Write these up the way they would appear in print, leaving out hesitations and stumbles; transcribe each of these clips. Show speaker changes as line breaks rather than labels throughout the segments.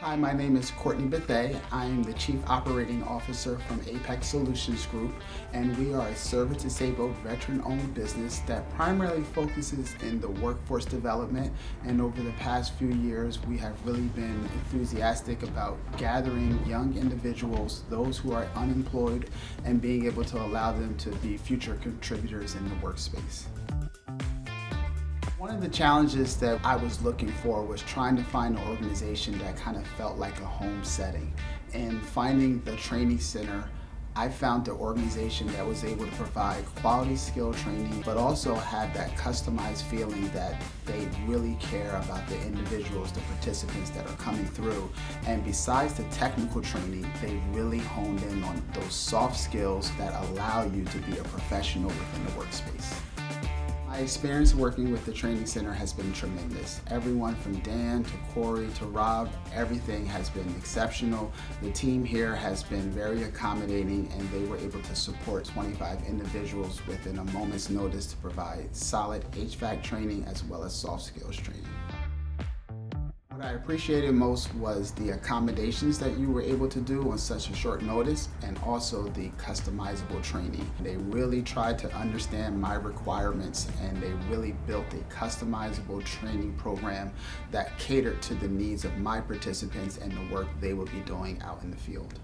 Hi, my name is Courtney Bethea. I am the Chief Operating Officer from Apex Solutions Group, and we are a service-disabled, veteran-owned business that primarily focuses in the workforce development. And over the past few years, we have really been enthusiastic about gathering young individuals, those who are unemployed, and being able to allow them to be future contributors in the workspace. One of the challenges that I was looking for was trying to find an organization that kind of felt like a home setting. And finding the training center, I found the organization that was able to provide quality skill training, but also had that customized feeling that they really care about the individuals, the participants that are coming through. And besides the technical training, they really honed in on those soft skills that allow you to be a professional within the workspace. My experience working with the training center has been tremendous. Everyone from Dan to Corey to Rob, everything has been exceptional. The team here has been very accommodating, and they were able to support 25 individuals within a moment's notice to provide solid HVAC training as well as soft skills training. What I appreciated most was the accommodations that you were able to do on such a short notice, and also the customizable training. They really tried to understand my requirements, and they really built a customizable training program that catered to the needs of my participants and the work they would be doing out in the field.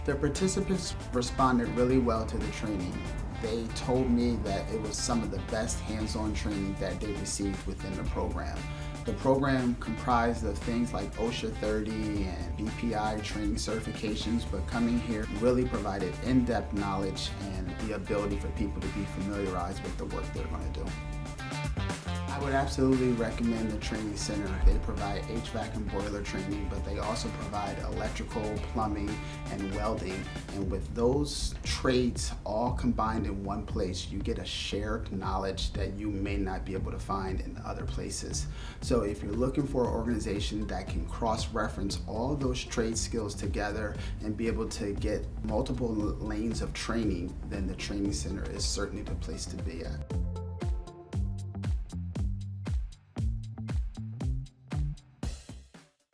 The participants responded really well to the training. They told me that it was some of the best hands-on training that they received within the program. The program comprised of things like OSHA 30 and BPI training certifications, but coming here really provided in-depth knowledge and the ability for people to be familiarized with the work they're going to do. I would absolutely recommend the training center. They provide HVAC and boiler training, but they also provide electrical, plumbing, and welding. And with those trades all combined in one place, you get a shared knowledge that you may not be able to find in other places. So if you're looking for an organization that can cross-reference all those trade skills together and be able to get multiple lanes of training, then the training center is certainly the place to be at.